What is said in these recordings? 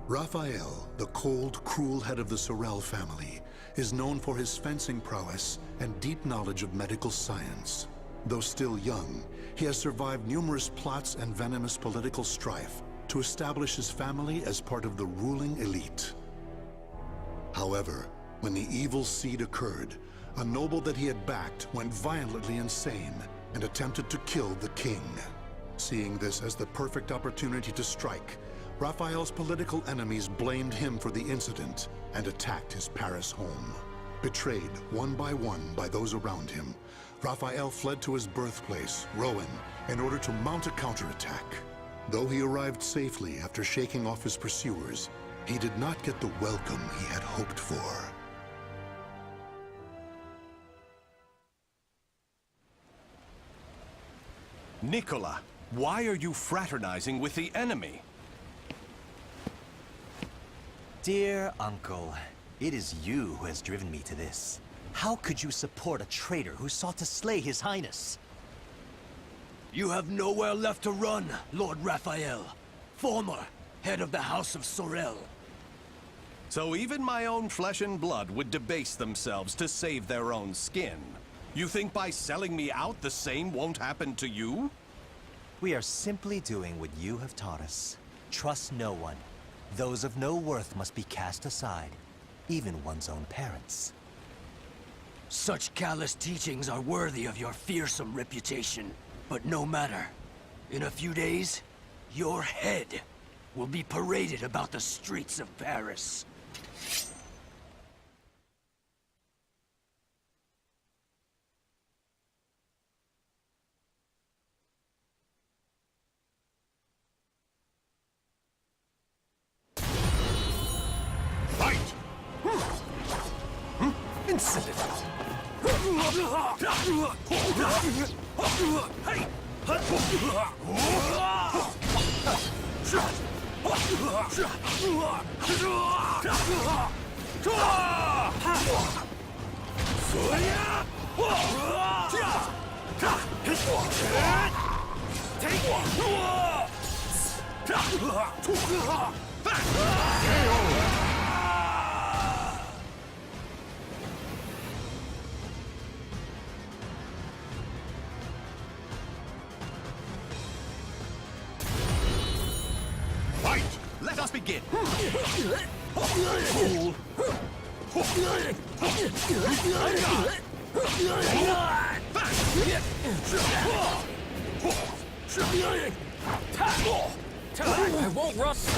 Raphael, the cold, cruel head of the Sorel family, is known for his fencing prowess and deep knowledge of medical science. Though still young, he has survived numerous plots and venomous political strife to establish his family as part of the ruling elite. However, when the evil seed occurred, a noble that he had backed went violently insane and attempted to kill the king. Seeing this as the perfect opportunity to strike, Raphael's political enemies blamed him for the incident and attacked his Paris home. Betrayed one by those around him, Raphael fled to his birthplace, Rouen, in order to mount a counterattack. Though he arrived safely after shaking off his pursuers, he did not get the welcome he had hoped for. Nicola, why are you fraternizing with the enemy? Dear Uncle, it is you who has driven me to this. How could you support a traitor who sought to slay His Highness? You have nowhere left to run, Lord Raphael, former head of the House of Sorel. So even my own flesh and blood would debase themselves to save their own skin. You think by selling me out the same won't happen to you? We are simply doing what you have taught us. Trust no one. Those of no worth must be cast aside, even one's own parents. Such callous teachings are worthy of your fearsome reputation. But no matter. In a few days, your head will be paraded about the streets of Paris. Fight! Insolent! Let us begin! Fool! I won't rust!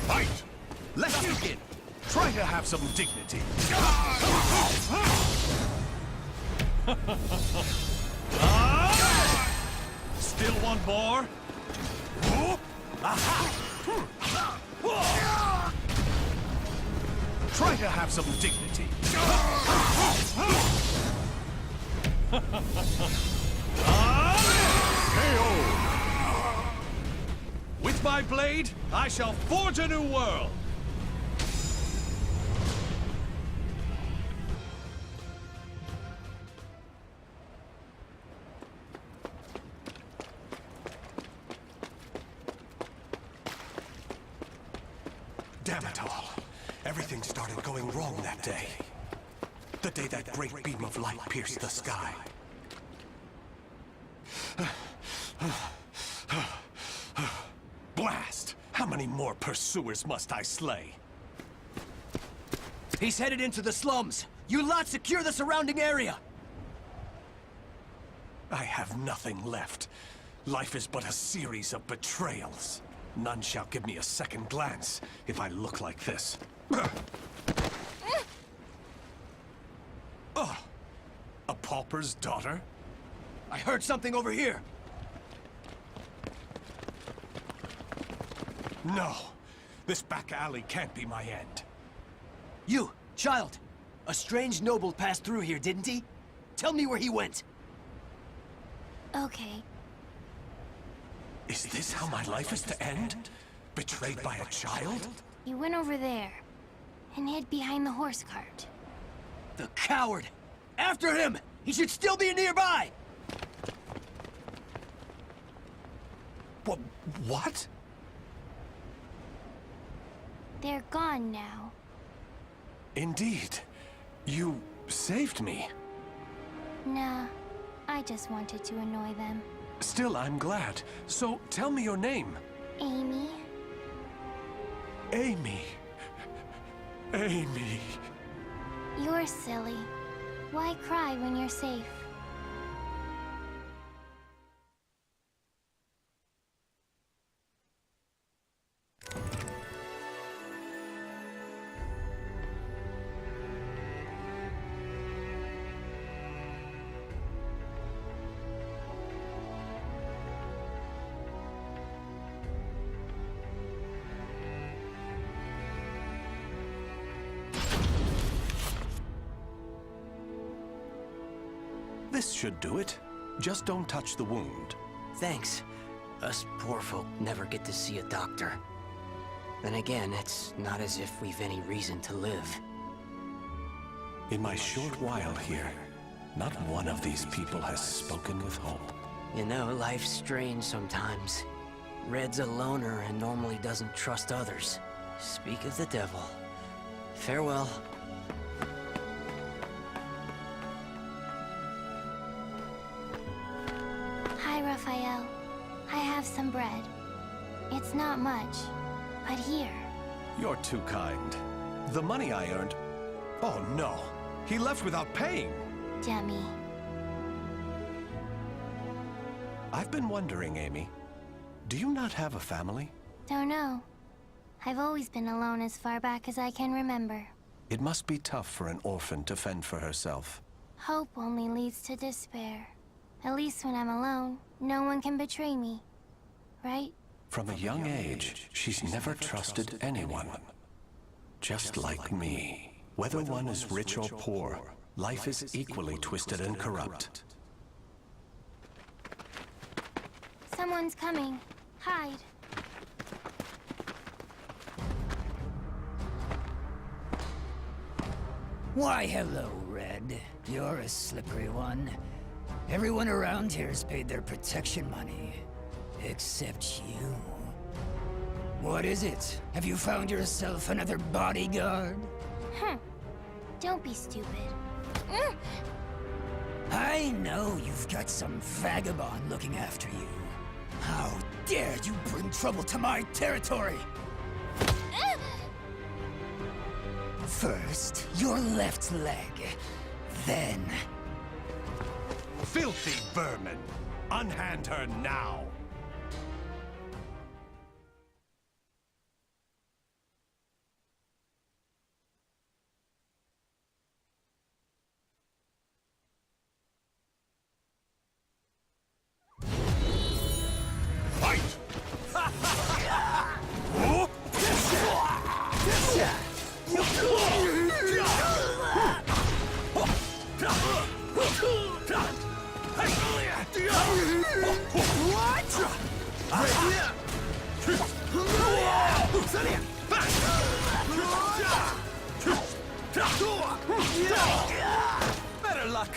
Fight! Let us begin! Try to have some dignity. Still one more? Try to have some dignity. With my blade, I shall forge a new world! Damn it all. Everything started going wrong that day. The day that great beam of light pierced the sky. Blast! How many more pursuers must I slay? He's headed into the slums! You lot secure the surrounding area! I have nothing left. Life is but a series of betrayals. None shall give me a second glance if I look like this. A pauper's daughter? I heard something over here! No! This back alley can't be my end. You, child! A strange noble passed through here, didn't he? Tell me where he went! Okay. Is this how my life is to end? Betrayed by a child? He went over there and hid behind the horse cart. The coward! After him! He should still be nearby! What? They're gone now. Indeed. You saved me. Nah, I just wanted to annoy them. Still, I'm glad. So, tell me your name. Amy? Amy. Amy. You're silly. Why cry when you're safe? This should do it. Just don't touch the wound. Thanks. Us poor folk never get to see a doctor. Then again, it's not as if we've any reason to live. In my short while here, not one of these people has spoken with hope. You know, life's strange sometimes. Red's a loner and normally doesn't trust others. Speak of the devil. Farewell. Hi, Raphael. I have some bread. It's not much, but here. You're too kind. The money I earned... Oh no! He left without paying! Dummy. I've been wondering, Amy. Do you not have a family? Don't know. I've always been alone as far back as I can remember. It must be tough for an orphan to fend for herself. Hope only leads to despair. At least when I'm alone, no one can betray me. Right? From a young age, she's never trusted anyone. Just like me. Whether one is rich or poor, life is equally twisted and corrupt. Someone's coming. Hide. Why, hello, Red. You're a slippery one. Everyone around here's paid their protection money. Except you. What is it? Have you found yourself another bodyguard? Don't be stupid. I know you've got some vagabond looking after you. How dare you bring trouble to my territory? First, your left leg. Then... Filthy vermin! Unhand her now! Better luck!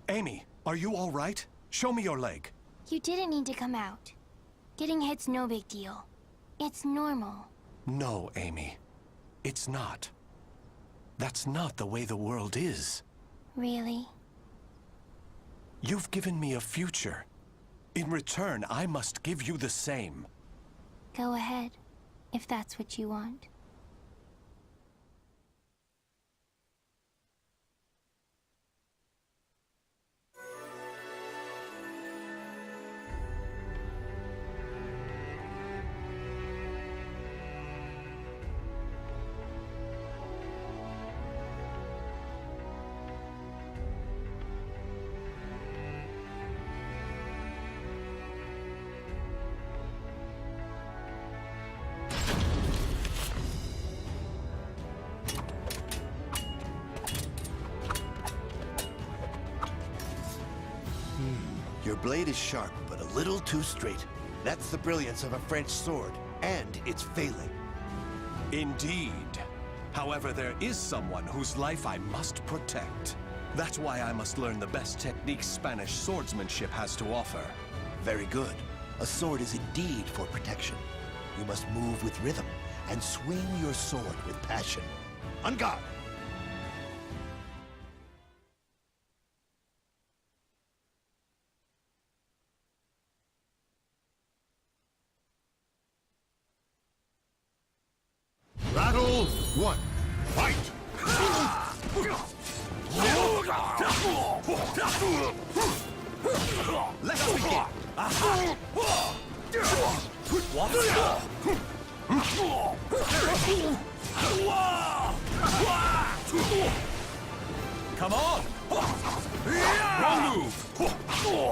Amy, are you all right? Show me your leg. You didn't need to come out. Getting hit's no big deal. It's normal. No, Amy. It's not. That's not the way the world is. Really? You've given me a future. In return, I must give you the same. Go ahead, if that's what you want. Your blade is sharp, but a little too straight. That's the brilliance of a French sword, and it's failing. Indeed. However, there is someone whose life I must protect. That's why I must learn the best techniques Spanish swordsmanship has to offer. Very good. A sword is indeed for protection. You must move with rhythm, and swing your sword with passion. On guard! Battle 1. Fight! Let's begin! Come on! Wrong move!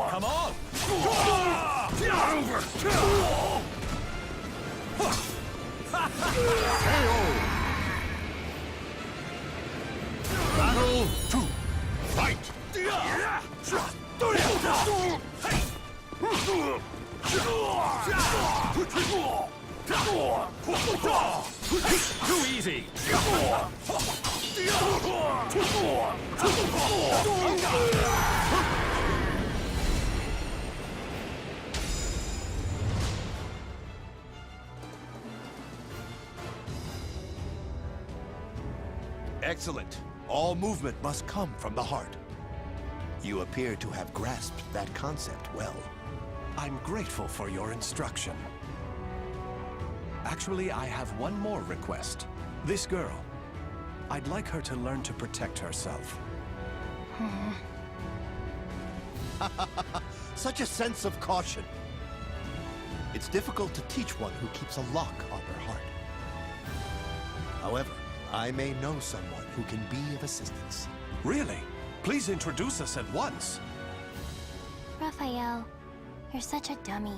Come on! Battle 2. Fight! Too easy! Excellent. All movement must come from the heart. You appear to have grasped that concept well. I'm grateful for your instruction. Actually, I have one more request. This girl. I'd like her to learn to protect herself. Such a sense of caution. It's difficult to teach one who keeps a lock on her heart. However, I may know someone who can be of assistance. Really? Please introduce us at once. Raphael, you're such a dummy.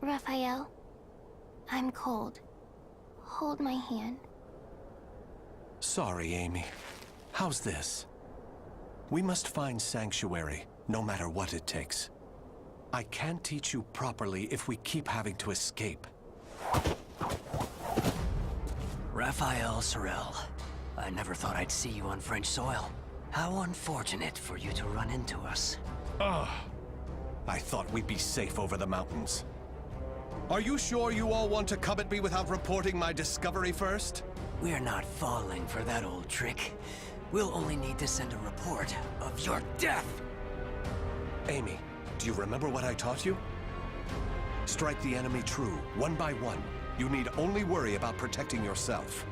Raphael, I'm cold. Hold my hand. Sorry, Amy. How's this? We must find sanctuary, no matter what it takes. I can't teach you properly if we keep having to escape. Raphael Sorel, I never thought I'd see you on French soil. How unfortunate for you to run into us. I thought we'd be safe over the mountains. Are you sure you all want to come at me without reporting my discovery first? We're not falling for that old trick. We'll only need to send a report of your death. Amy, do you remember what I taught you? Strike the enemy true, one by one. You need only worry about protecting yourself.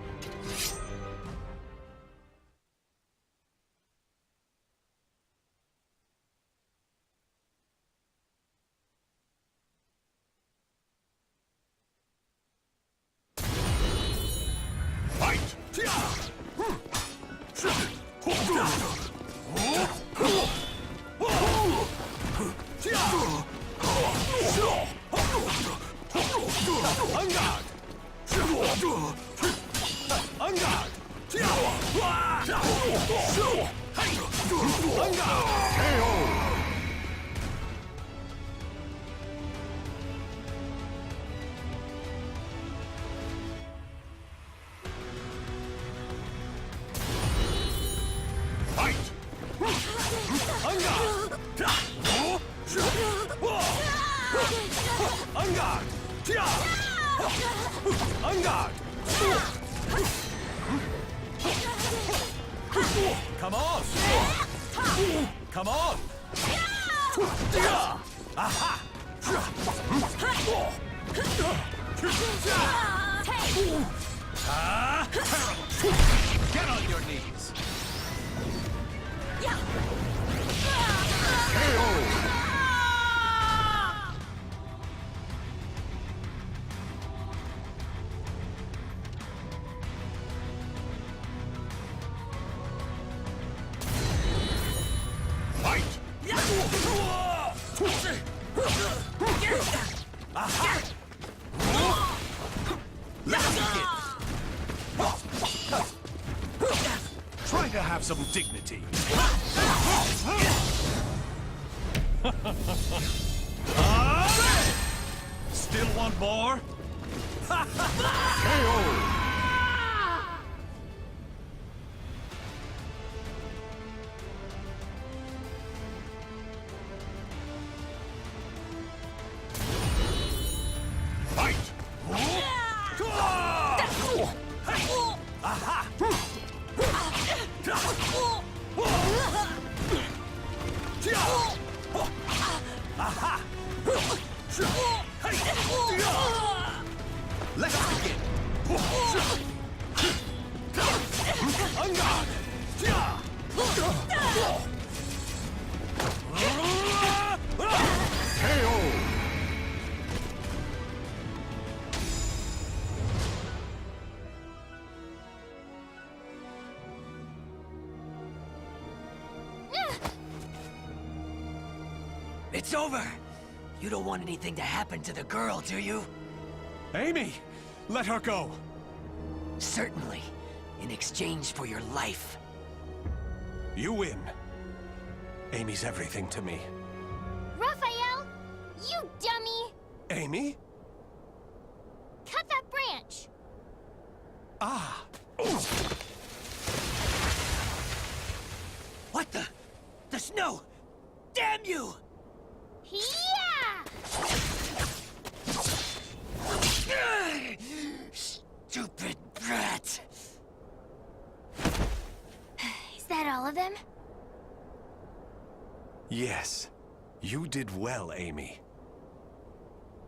On guard! On guard! Come on! Come on! Aha! Get on your knees! Fight! Aha! Let's begin! Try to have some dignity. Still want more? KO! Let's begin! On guard! KO! It's over! You don't want anything to happen to the girl, do you? Amy! Let her go! Certainly. In exchange for your life. You win. Amy's everything to me. Raphael! You dummy! Amy? Cut that branch! Ah! What the? The snow! Damn you! Yeah! Stupid brat! Is that all of them? Yes. You did well, Amy.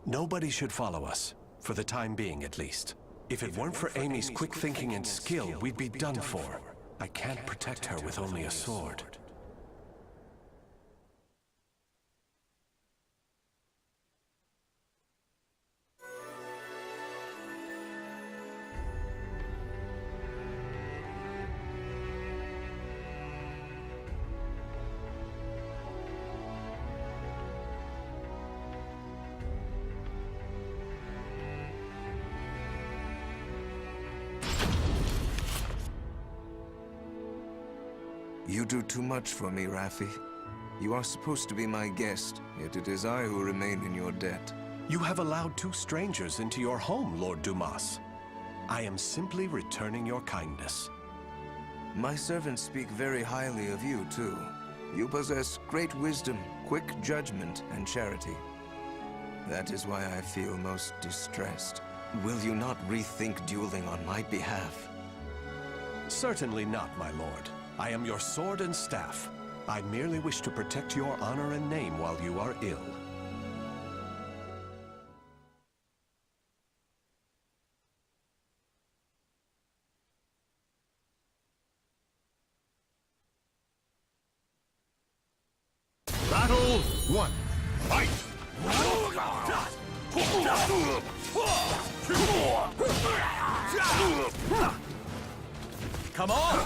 Nobody should follow us, for the time being at least. If it weren't for Amy's quick thinking and skill, we'd be done for. I can't protect her with only a sword. You do too much for me, Raffi. You are supposed to be my guest, yet it is I who remain in your debt. You have allowed two strangers into your home, Lord Dumas. I am simply returning your kindness. My servants speak very highly of you, too. You possess great wisdom, quick judgment, and charity. That is why I feel most distressed. Will you not rethink dueling on my behalf? Certainly not, my lord. I am your sword and staff. I merely wish to protect your honor and name while you are ill. Battle 1. Fight! Come on!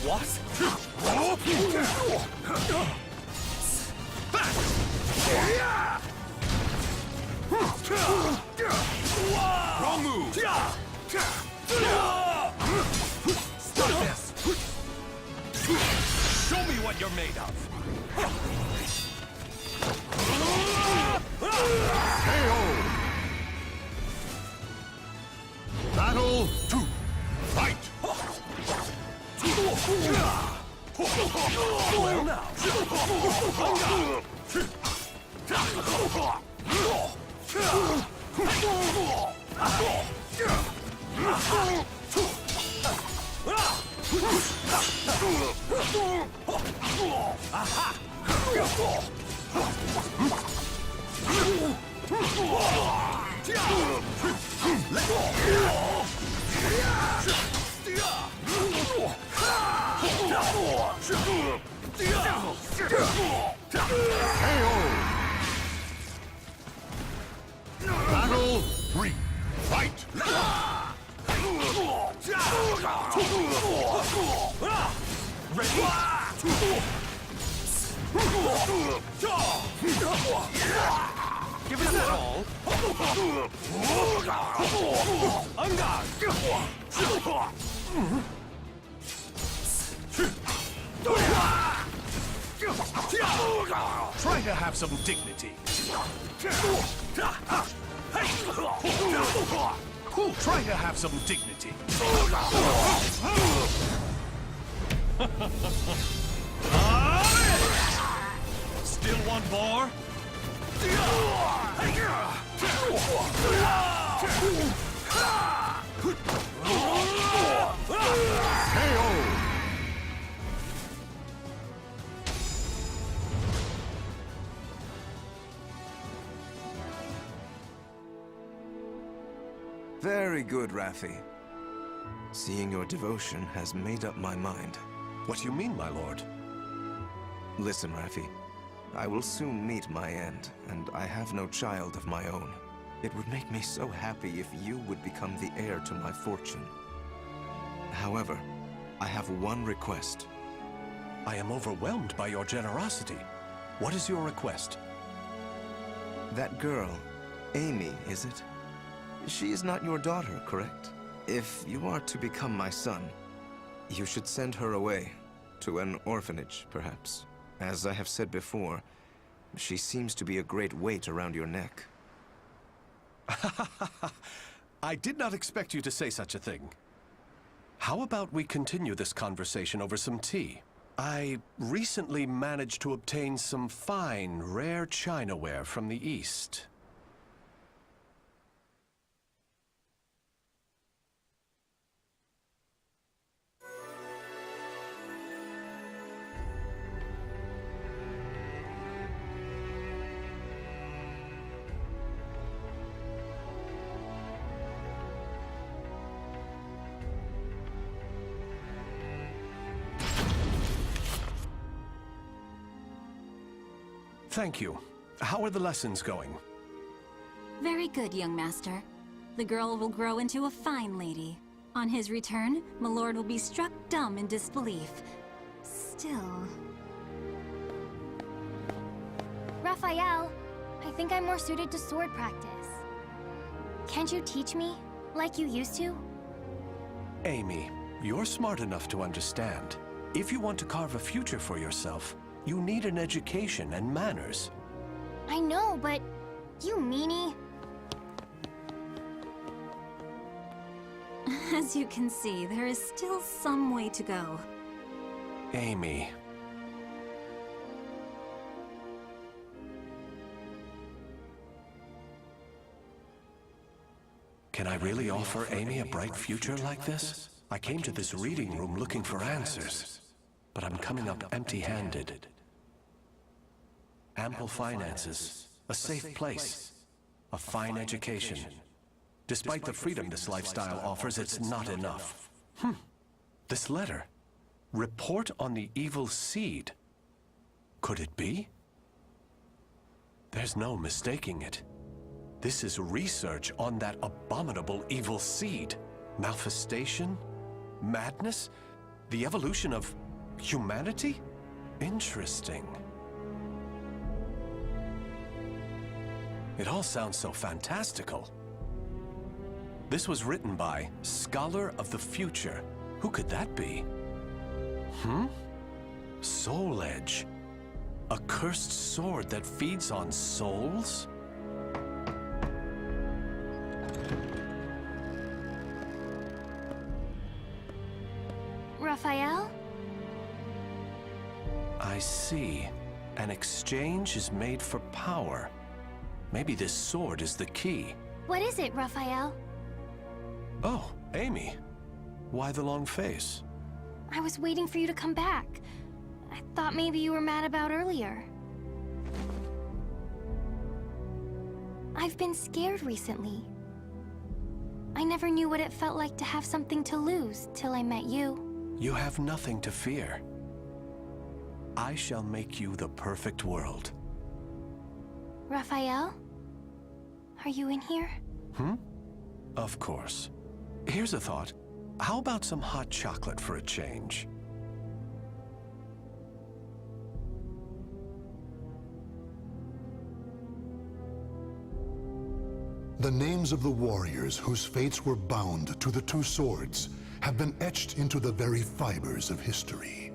What? Wrong move! you're made of. Battle 2. Fight! Well now. Battle 3. Fight! Give it that all. On guard. Try to have some dignity. Try to have some dignity. Still want more? Very good, Raffi. Seeing your devotion has made up my mind. What do you mean, my lord? Listen, Raffi. I will soon meet my end, and I have no child of my own. It would make me so happy if you would become the heir to my fortune. However, I have one request. I am overwhelmed by your generosity. What is your request? That girl, Amy, is it? She is not your daughter, correct? If you are to become my son, you should send her away, to an orphanage, perhaps. As I have said before, she seems to be a great weight around your neck. I did not expect you to say such a thing. How about we continue this conversation over some tea? I recently managed to obtain some fine, rare chinaware from the East. Thank you. How are the lessons going? Very good, young master. The girl will grow into a fine lady. On his return, my lord will be struck dumb in disbelief. Still... Raphael, I think I'm more suited to sword practice. Can't you teach me, like you used to? Amy, you're smart enough to understand. If you want to carve a future for yourself, you need an education and manners. I know, but you meanie. As you can see, there is still some way to go. Amy. Can I really offer Amy a bright future like this? I came to this reading room looking for answers, but I'm coming up empty-handed. Ample finances, a safe place, a fine education. Despite the freedom this lifestyle offers, it's not enough. This letter. Report on the evil seed. Could it be? There's no mistaking it. This is research on that abominable evil seed. Malfestation? Madness? The evolution of humanity? Interesting. It all sounds so fantastical. This was written by Scholar of the Future. Who could that be? Soul Edge? A cursed sword that feeds on souls? Raphael? I see. An exchange is made for power. Maybe this sword is the key. What is it, Raphael? Oh, Amy. Why the long face? I was waiting for you to come back. I thought maybe you were mad about earlier. I've been scared recently. I never knew what it felt like to have something to lose till I met you. You have nothing to fear. I shall make you the perfect world. Raphael? Are you in here? Of course. Here's a thought. How about some hot chocolate for a change? The names of the warriors whose fates were bound to the two swords have been etched into the very fibers of history.